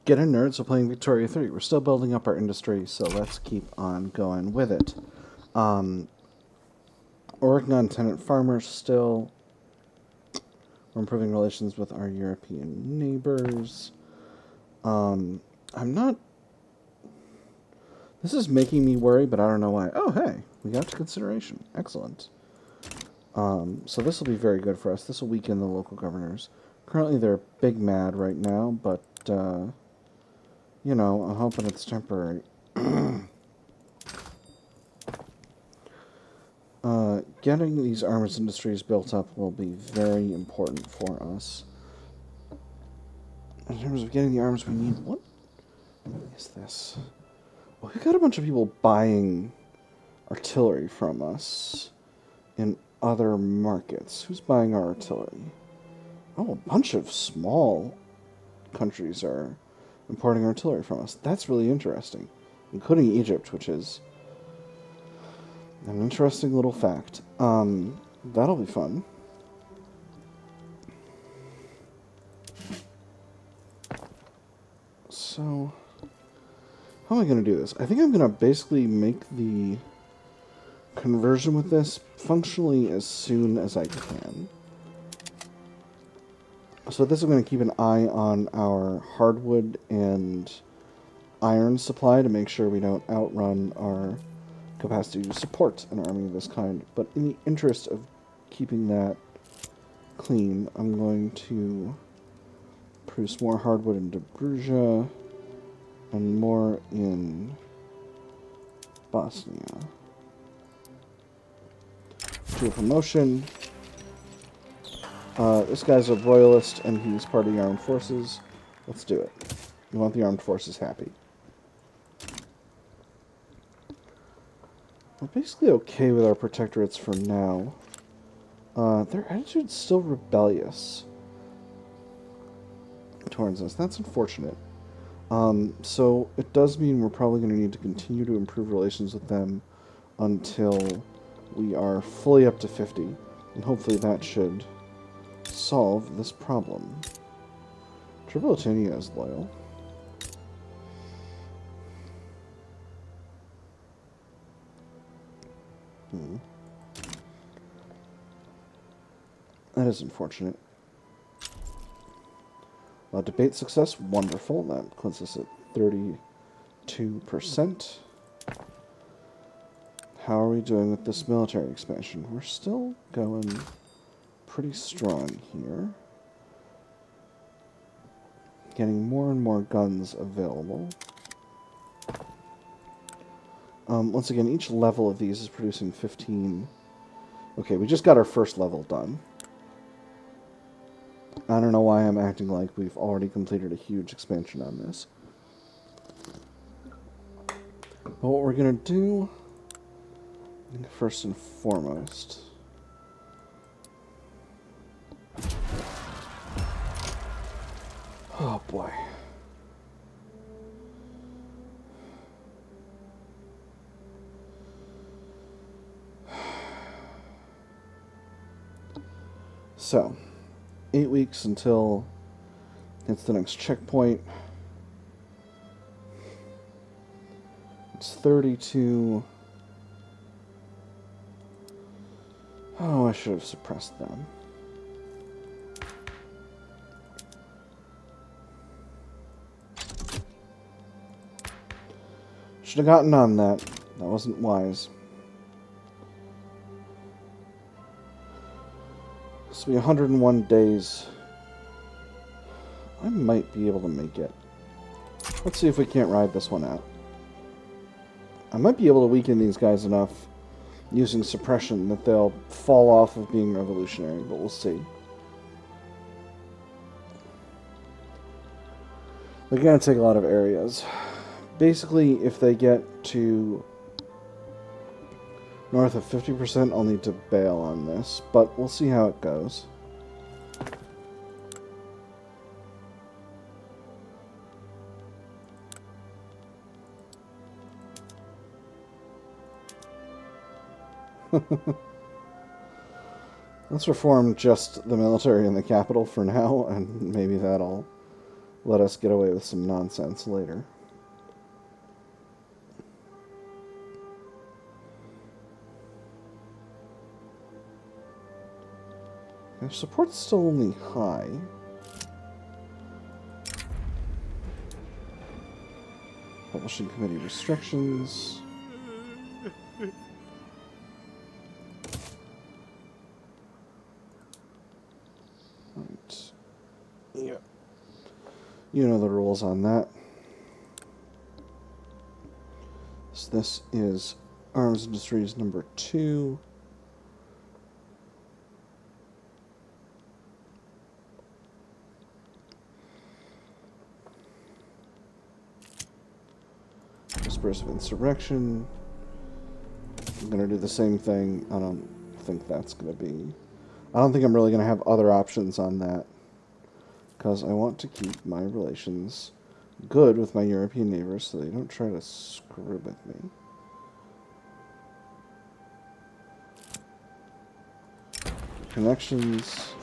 Get in, nerds. We're playing Victoria 3. We're still building up our industry, so let's keep on going with it. We're working on tenant farmers still. We're improving relations with our European neighbors. I'm not... This is making me worry, but I don't know why. Oh, hey, we got to consideration. Excellent. So this will be very good for us. This will weaken the local governors. Currently, they're big mad right now, but... you know, I'm hoping it's temporary. Getting these arms industries built up will be very important for us. In terms of getting the arms we need, what is this? Well, we've got a bunch of people buying artillery from us in other markets. Who's buying our artillery? Oh, a bunch of small countries are importing artillery from us. That's really interesting, including Egypt, which is an interesting little fact. That'll be fun. So, how am I going to do this? I think I'm going to basically make the conversion with this functionally as soon as I can. So this I'm going to keep an eye on our hardwood and iron supply to make sure we don't outrun our capacity to support an army of this kind. But in the interest of keeping that clean, I'm going to produce more hardwood in Dobruja and more in Bosnia. Do a promotion. This guy's a royalist and he's part of the armed forces. Let's do it. We want the armed forces happy. We're basically okay with our protectorates for now. Their attitude's still rebellious towards us. That's unfortunate. So it does mean we're probably going to need to continue to improve relations with them until we are fully up to 50. And hopefully that should solve this problem. Tripolitania is loyal. That is unfortunate. Debate success, wonderful. That puts us at 32%. How are we doing with this military expansion? We're still going pretty strong here. Getting more and more guns available. Once again, each level of these is producing 15. Okay, we just got our first level done. I don't know why I'm acting like we've already completed a huge expansion on this. But what we're going to do, I think first and foremost, oh boy. So, 8 weeks until it's the next checkpoint. It's 32. Oh, I should have suppressed them. Should have gotten on that. That wasn't wise. This will be 101 days. I might be able to make it. Let's see if we can't ride this one out. I might be able to weaken these guys enough using suppression that they'll fall off of being revolutionary, but we'll see. They're going to take a lot of areas. Basically, if they get to north of 50%, I'll need to bail on this, but we'll see how it goes. Let's reform just the military in the capital for now, and maybe that'll let us get away with some nonsense later. Their support's still only high. Publishing committee restrictions. Right. Yeah. You know the rules on that. So this is Arms Industries number 2. Dispersive insurrection. I'm going to do the same thing. I don't think that's going to be... I don't think I'm really going to have other options on that. Because I want to keep my relations good with my European neighbors so they don't try to screw with me. Connections.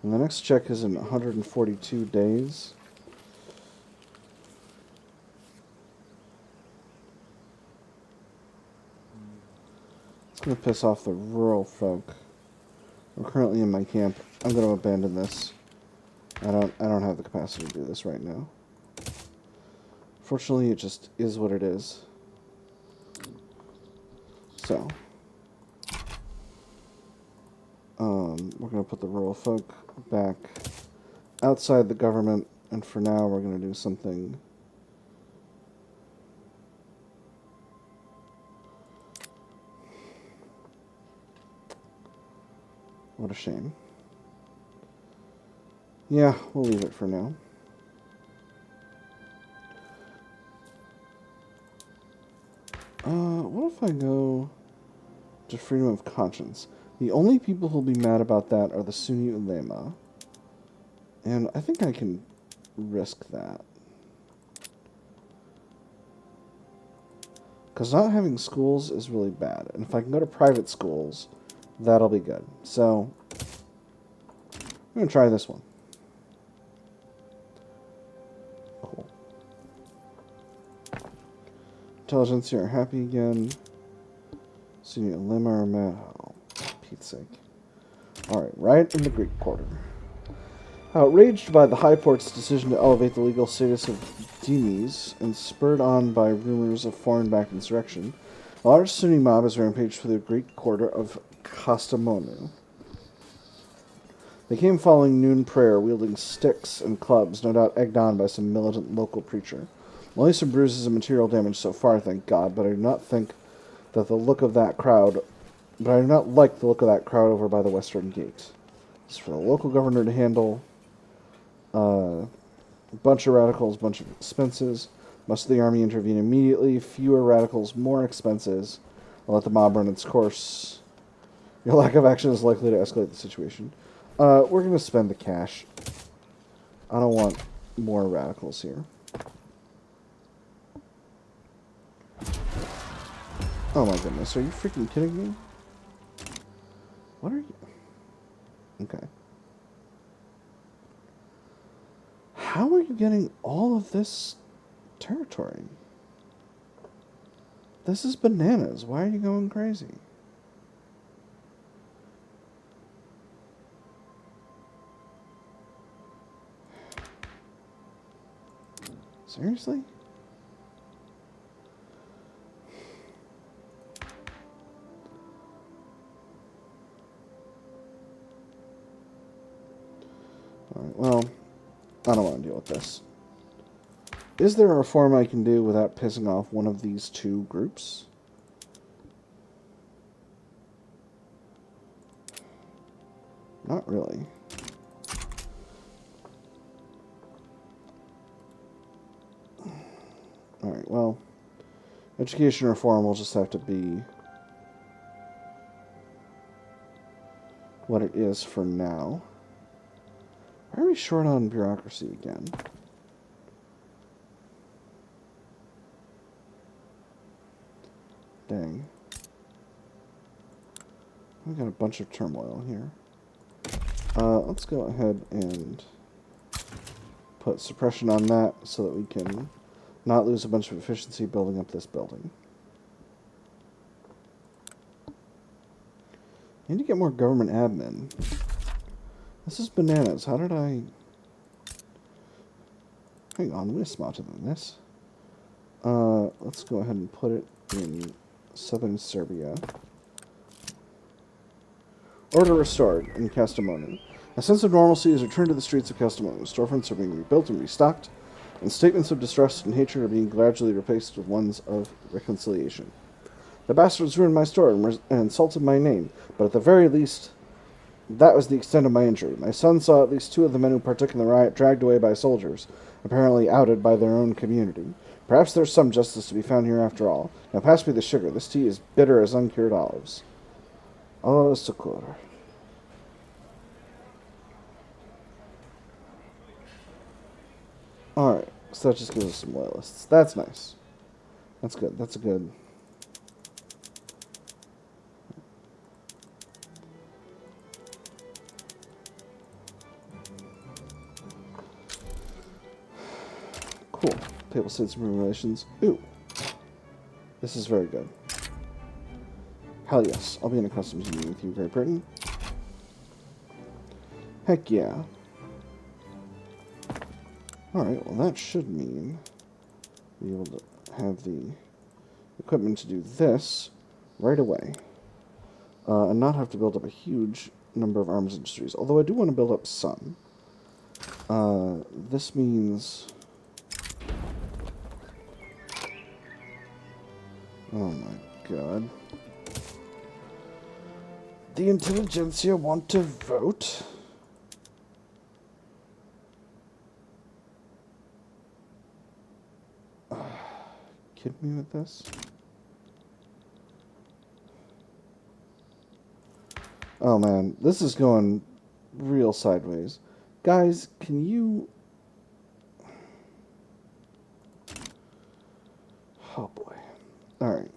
And the next check is in 142 days. It's going to piss off the rural folk. We're currently in my camp. I'm going to abandon this. I don't have the capacity to do this right now. Fortunately, it just is what it is. So, we're going to put the rural folk back outside the government, and for now we're going to do something. What a shame. Yeah, we'll leave it for now. What if I go to freedom of conscience? The only people who'll be mad about that are the Sunni ulema. And I think I can risk that. Because not having schools is really bad. And if I can go to private schools, that'll be good. So, I'm going to try this one. Cool. Intelligence, you're happy again. Sunni ulema are mad. Oh, for Pete's sake. Alright, right in the Greek Quarter. Outraged by the High Port's decision to elevate the legal status of dhimmis, and spurred on by rumors of foreign-backed insurrection, a large Sunni mob has rampaged through the Greek quarter of Kastamonu. They came following noon prayer, wielding sticks and clubs, no doubt egged on by some militant local preacher. Only some bruises and material damage so far, thank God, but I do not think that the look of that crowd... But I do not like the look of that crowd over by the western gate. This is for the local governor to handle. A bunch of radicals, bunch of expenses. Must the army intervene immediately? Fewer radicals, more expenses. I'll let the mob run its course. Your lack of action is likely to escalate the situation. We're going to spend the cash. I don't want more radicals here. Oh my goodness, are you freaking kidding me? What are you... Okay. How are you getting all of this territory? This is bananas. Why are you going crazy? Seriously? Alright, well, I don't want to deal with this. Is there a reform I can do without pissing off one of these two groups? Not really. Alright, well, education reform will just have to be what it is for now. Why are we short on bureaucracy again? Dang. We got a bunch of turmoil here. Let's go ahead and put suppression on that so that we can not lose a bunch of efficiency building up this building. I need to get more government admin. This is bananas. How did I... Hang on, we're smarter than this. Let's go ahead and put it in southern Serbia. Order restored in Kastamonu. A sense of normalcy has returned to the streets of Kastamonu. Storefronts are being rebuilt and restocked, and statements of distrust and hatred are being gradually replaced with ones of reconciliation. The bastards ruined my store and insulted my name, but at the very least, that was the extent of my injury. My son saw at least 2 of the men who partook in the riot dragged away by soldiers, apparently outed by their own community. Perhaps there's some justice to be found here after all. Now pass me the sugar. This tea is bitter as uncured olives. Allah Sukur. Alright, so that just gives us some loyalists. That's nice. That's good. That's a good... Cool. Papal States improving relations. Ooh. This is very good. Hell yes. I'll be in a customs union with you, Great Britain. Heck yeah. Alright, well that should mean be able to have the equipment to do this right away. And not have to build up a huge number of arms industries. Although I do want to build up some. This means... Oh my god. The intelligentsia want to vote? Kidding me with this? Oh man, this is going real sideways. Guys, can you... Oh boy. Alright.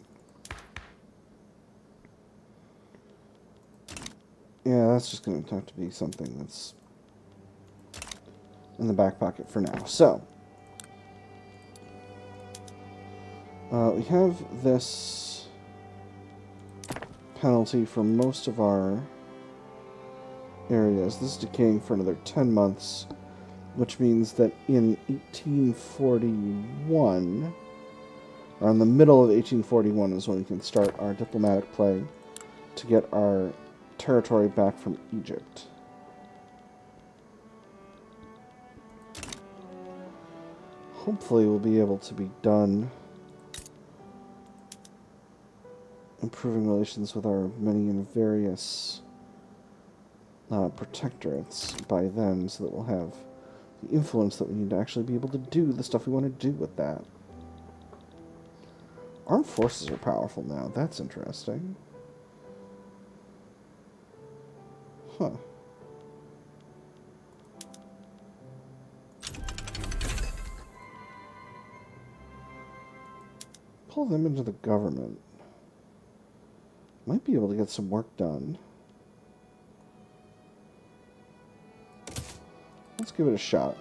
Yeah, that's just going to have to be something that's in the back pocket for now. So, we have this penalty for most of our areas. This is decaying for another 10 months, which means that in 1841, or in the middle of 1841 is when we can start our diplomatic play to get our territory back from Egypt. Hopefully we'll be able to be done improving relations with our many and various protectorates by then, so that we'll have the influence that we need to actually be able to do the stuff we want to do with that. Armed forces are powerful now. That's interesting. Huh. Pull them into the government. Might be able to get some work done. Let's give it a shot.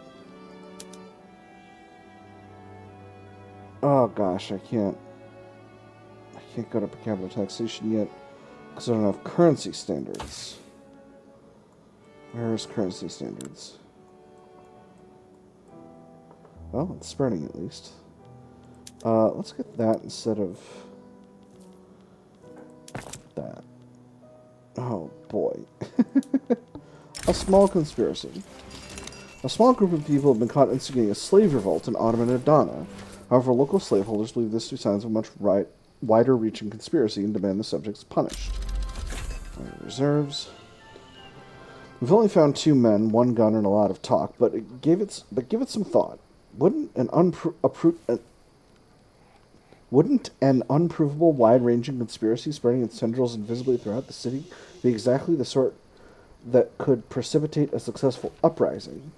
Oh gosh, I can't go to per capita taxation yet because I don't have currency standards. Where's currency standards? Well, it's spreading at least. Let's get that instead of that. Oh boy. A small conspiracy. A small group of people have been caught instigating a slave revolt in Ottoman Adana. However, local slaveholders believe this to be signs of a much wider-reaching conspiracy and demand the subjects punished. Reserves. We've only found 2 men, 1 gun, and a lot of talk, but give it some thought. Wouldn't an unprovable, wide-ranging conspiracy spreading its tendrils invisibly throughout the city be exactly the sort that could precipitate a successful uprising?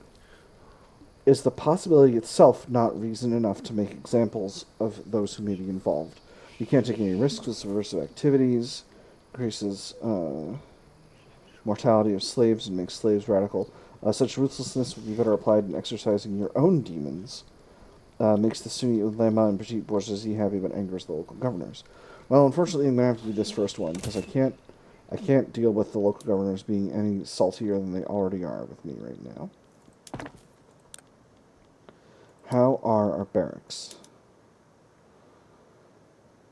Is the possibility itself not reason enough to make examples of those who may be involved? You can't take any risks with subversive activities. increases mortality of slaves and makes slaves radical. Such ruthlessness would be better applied in exercising your own demons. Makes the Sunni ulema and petite bourgeoisie happy, but angers the local governors. Well, unfortunately, I'm going to have to do this first one, because I can't deal with the local governors being any saltier than they already are with me right now. How are our barracks?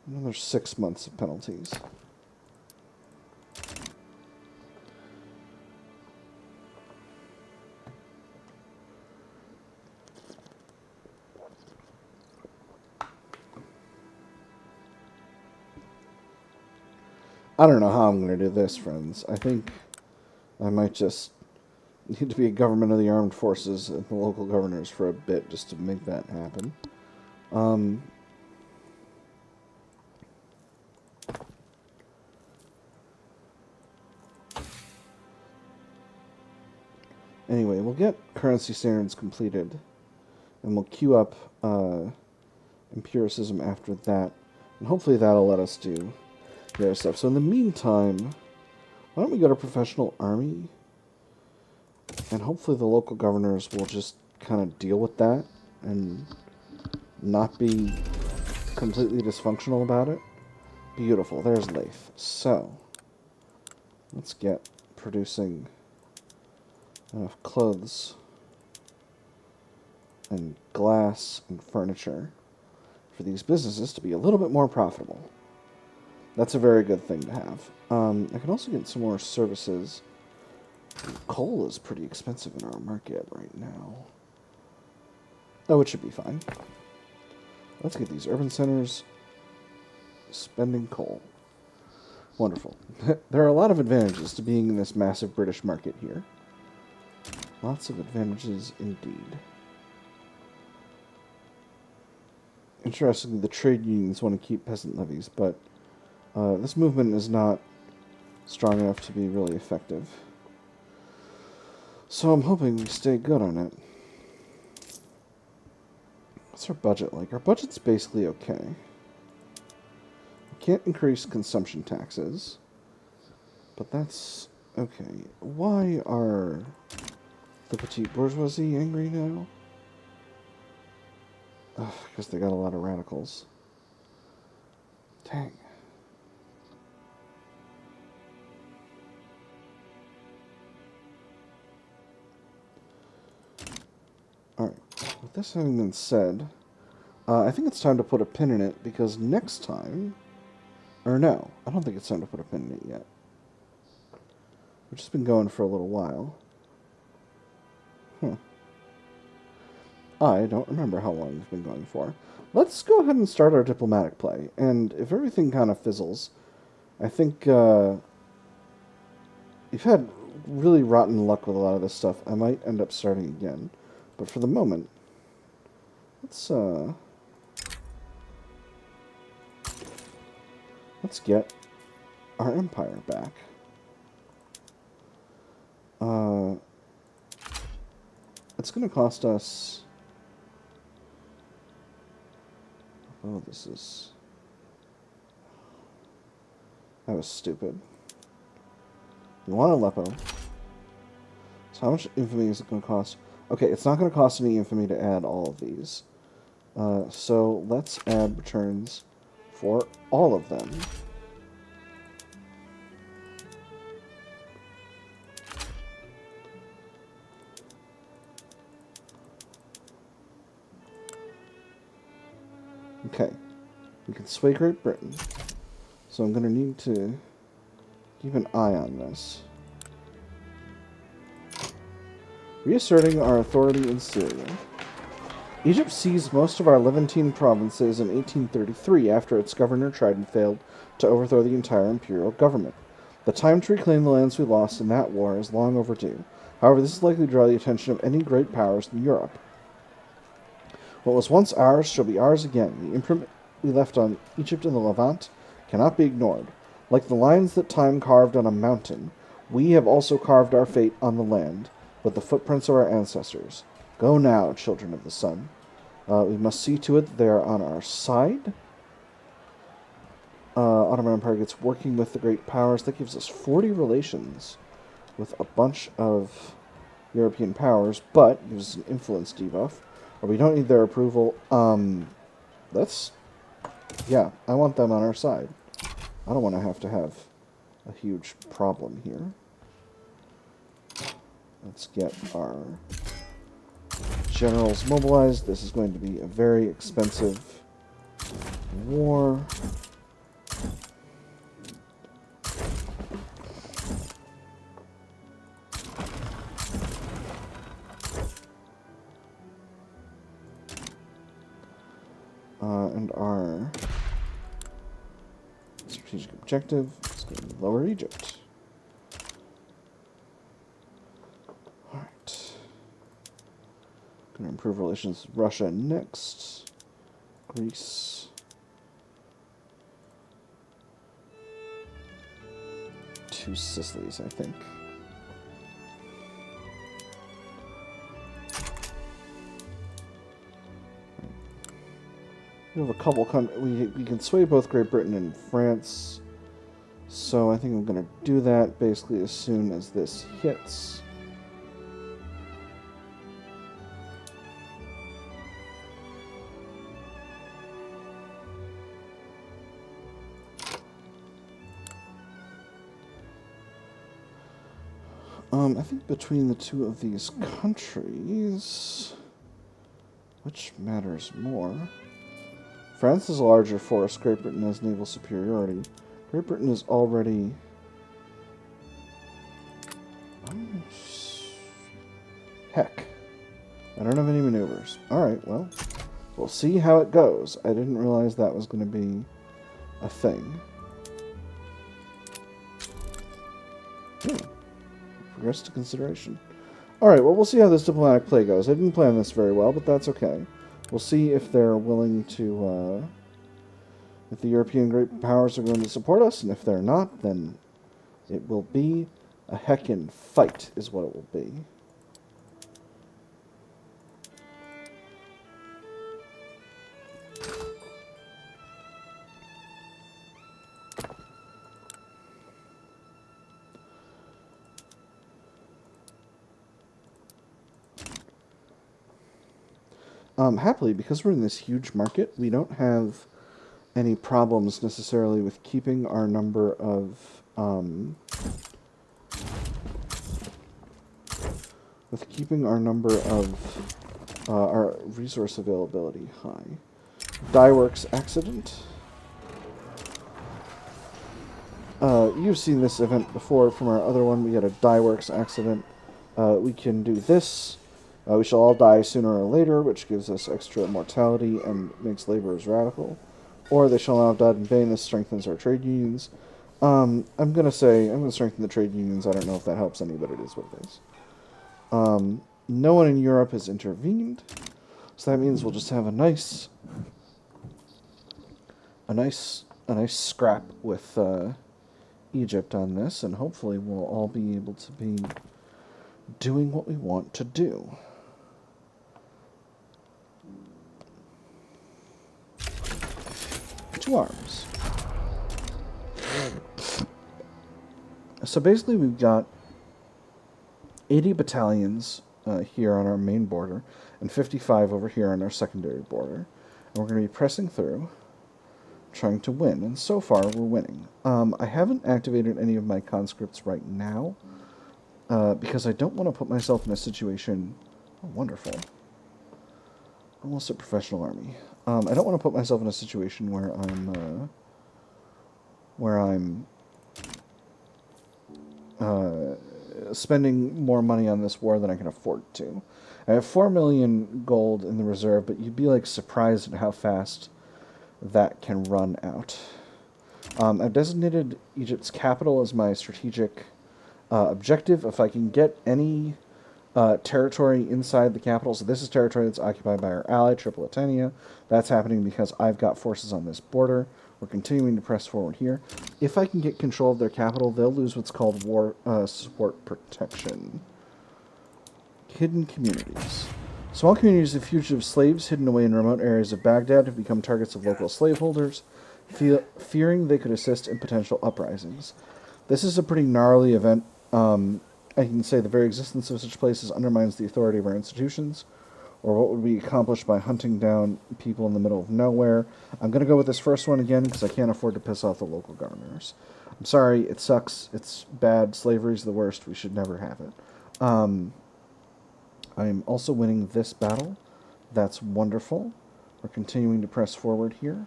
Another 6 months of penalties. I don't know how I'm going to do this, friends. I think I might just need to be a government of the armed forces and the local governors for a bit just to make that happen. Anyway, we'll get currency standards completed, and we'll queue up empiricism after that, and hopefully that'll let us do the other stuff. So in the meantime, why don't we go to professional army, and hopefully the local governors will just kind of deal with that and not be completely dysfunctional about it. Beautiful. There's Leif. So let's get producing enough clothes and glass and furniture for these businesses to be a little bit more profitable. That's a very good thing to have. I can also get some more services. Coal is pretty expensive in our market right now. Oh, it should be fine. Let's get these urban centers spending coal. Wonderful. There are a lot of advantages to being in this massive British market here. Lots of advantages indeed. Interestingly, the trade unions want to keep peasant levies, but this movement is not strong enough to be really effective. So I'm hoping we stay good on it. What's our budget like? Our budget's basically okay. We can't increase consumption taxes, but that's okay. Why are the petite bourgeoisie angry now? Because they got a lot of radicals. Dang. Alright, with this having been said, I think it's time to put a pin in it, because next time... Or no, I don't think it's time to put a pin in it yet. We've just been going for a little while. I don't remember how long we've been going for. Let's go ahead and start our diplomatic play, and if everything kind of fizzles, I think we've had really rotten luck with a lot of this stuff. I might end up starting again. But for the moment, let's get our empire back. It's going to cost us... Oh, this is... That was stupid. We want Aleppo. So how much infamy is it going to cost? Okay, it's not going to cost any infamy to add all of these. So let's add returns for all of them. Okay, we can sway Great Britain. So I'm going to need to keep an eye on this. Reasserting our authority in Syria. Egypt seized most of our Levantine provinces in 1833 after its governor tried and failed to overthrow the entire imperial government. The time to reclaim the lands we lost in that war is long overdue. However, this is likely to draw the attention of any great powers in Europe. What was once ours shall be ours again. The imprint we left on Egypt and the Levant cannot be ignored. Like the lines that time carved on a mountain, we have also carved our fate on the land, with the footprints of our ancestors. Go now, children of the sun. We must see to it that they are on our side. Ottoman Empire gets working with the great powers. That gives us 40 relations with a bunch of European powers, but gives us an influence debuff. Or we don't need their approval. Yeah, I want them on our side. I don't want to have a huge problem here. Let's get our generals mobilized. This is going to be a very expensive war. And our strategic objective is going to be Lower Egypt. Alright. Going to improve relations with Russia next. Greece. Two Sicilies, I think. We have a couple. We can sway both Great Britain and France. So I think I'm going to do that basically as soon as this hits. I think between the two of these countries, which matters more? France has a larger force. Great Britain has naval superiority. Great Britain is already... Heck. I don't have any maneuvers. Alright, well, we'll see how it goes. I didn't realize that was going to be a thing. Progress to consideration. Alright, well, we'll see how this diplomatic play goes. I didn't plan this very well, but that's okay. We'll see if they're willing to, if the European great powers are going to support us, and if they're not, then it will be a heckin' fight, is what it will be. Happily, because we're in this huge market, we don't have any problems necessarily with keeping our number of our resource availability high. Dyeworks accident. You've seen this event before from our other one. We had a dyeworks accident. We can do this. We shall all die sooner or later, which gives us extra mortality and makes laborers radical. Or they shall not have died in vain. This strengthens our trade unions. I'm going to strengthen the trade unions. I don't know if that helps any, but it is what it is. No one in Europe has intervened, so that means we'll just have a nice scrap with Egypt on this, and hopefully we'll all be able to be doing what we want to do. To arms. So basically we've got 80 battalions here on our main border, and 55 over here on our secondary border. And we're going to be pressing through, trying to win, and so far we're winning. I haven't activated any of my conscripts right now, because I don't want to put myself in a situation... Oh, wonderful. Almost a professional army. I don't want to put myself in a situation where I'm spending more money on this war than I can afford to. I have 4 million gold in the reserve, but you'd be like surprised at how fast that can run out. I've designated Egypt's capital as my strategic objective. If I can get any territory inside the capital, so this is territory that's occupied by our ally, Tripolitania. That's happening because I've got forces on this border. We're continuing to press forward here. If I can get control of their capital, they'll lose what's called war support protection. Hidden communities. Small communities of fugitive slaves hidden away in remote areas of Baghdad have become targets of local slaveholders. fearing they could assist in potential uprisings. This is a pretty gnarly event. I can say the very existence of such places undermines the authority of our institutions, or what would be accomplished by hunting down people in the middle of nowhere. I'm going to go with this first one again because I can't afford to piss off the local governors. I'm sorry, it sucks. It's bad. Slavery's the worst. We should never have it. I'm also winning this battle. That's wonderful. We're continuing to press forward here.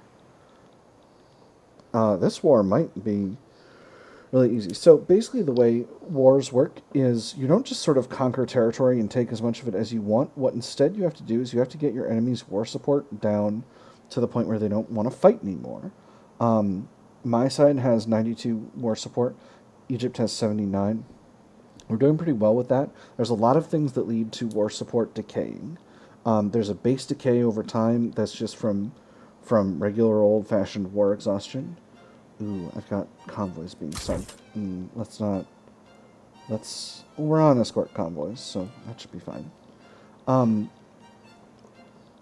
This war might be really easy. So basically the way wars work is you don't just sort of conquer territory and take as much of it as you want. What instead you have to do is you have to get your enemy's war support down to the point where they don't want to fight anymore. My side has 92 war support. Egypt has 79. We're doing pretty well with that. There's a lot of things that lead to war support decaying. There's a base decay over time that's just from regular old-fashioned war exhaustion. Ooh, I've got convoys being sunk. We're on escort convoys, so that should be fine.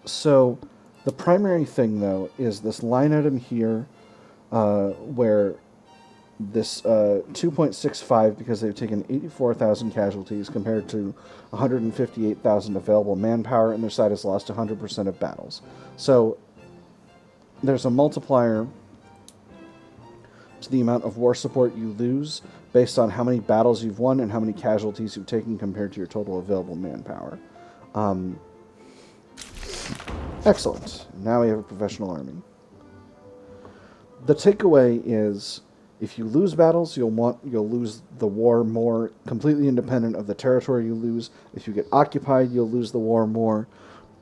So the primary thing, though, is this line item here, where this 2.65, because they've taken 84,000 casualties compared to 158,000 available manpower, and their side has lost 100% of battles. So there's a multiplier to the amount of war support you lose based on how many battles you've won and how many casualties you've taken compared to your total available manpower. Excellent. Now we have a professional army. The takeaway is, if you lose battles, you'll lose the war more, completely independent of the territory you lose. If you get occupied, you'll lose the war more.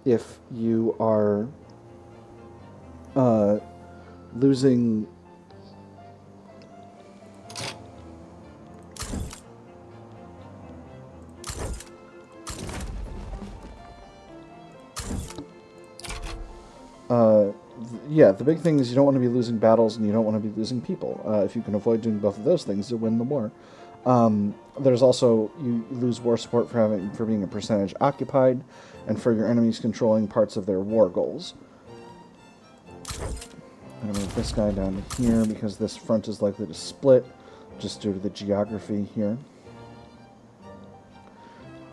If you are losing yeah, the big thing is you don't want to be losing battles and you don't want to be losing people. If you can avoid doing both of those things, you'll win the war. There's also, you lose war support for being a percentage occupied and for your enemies controlling parts of their war goals. I'm going to move this guy down to here because this front is likely to split just due to the geography here.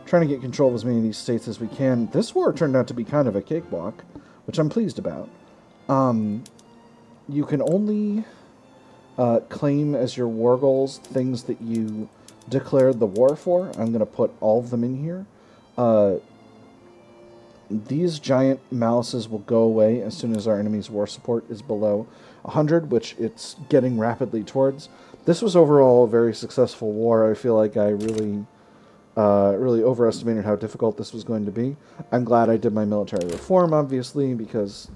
Trying to get control of as many of these states as we can. This war turned out to be kind of a cakewalk, which I'm pleased about. You can only claim as your war goals things that you declared the war for. I'm going to put all of them in here. These giant malices will go away as soon as our enemy's war support is below 100, which it's getting rapidly towards. This was overall a very successful war. I feel like I really overestimated how difficult this was going to be. I'm glad I did my military reform, obviously, because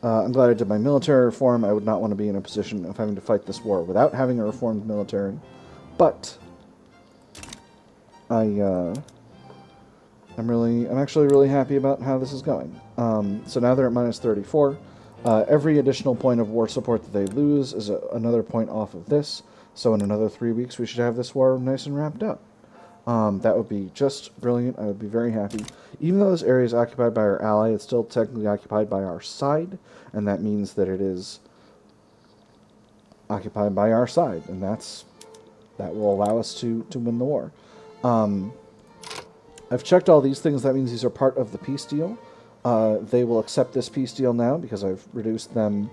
I'm glad I did my military reform. I would not want to be in a position of having to fight this war without having a reformed military. But I'm actually really happy about how this is going. So now they're at minus 34. Every additional point of war support that they lose is another point off of this. So in another 3 weeks, we should have this war nice and wrapped up. That would be just brilliant. I would be very happy. Even though this area is occupied by our ally, it's still technically occupied by our side, and that means that it is occupied by our side, and that will allow us to win the war. I've checked all these things. That means these are part of the peace deal. They will accept this peace deal now because I've reduced them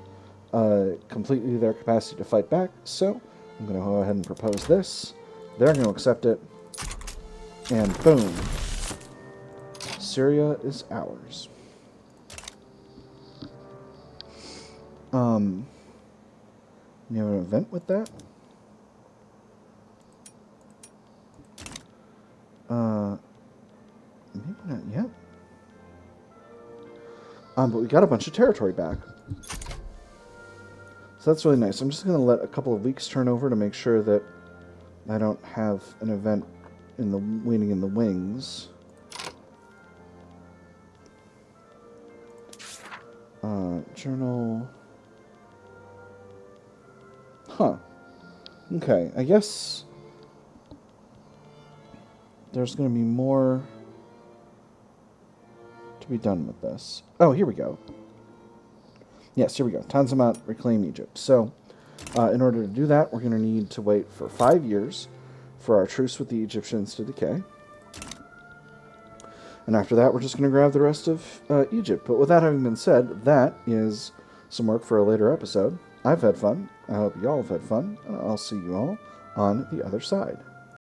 completely their capacity to fight back. So I'm going to go ahead and propose this. They're going to accept it. And boom. Syria is ours. You have an event with that? Maybe not yet. But we got a bunch of territory back. So that's really nice. I'm just going to let a couple of weeks turn over to make sure that I don't have an event waiting in the wings. Journal. Huh. Okay, I guess there's going to be more to be done with this. Oh, here we go. Yes, here we go. Tanzimat, Reclaim Egypt. So, in order to do that, we're going to need to wait for 5 years for our truce with the Egyptians to decay. And after that, we're just going to grab the rest of Egypt. But with that having been said, that is some work for a later episode. I've had fun. I hope y'all have had fun. And I'll see you all on the other side.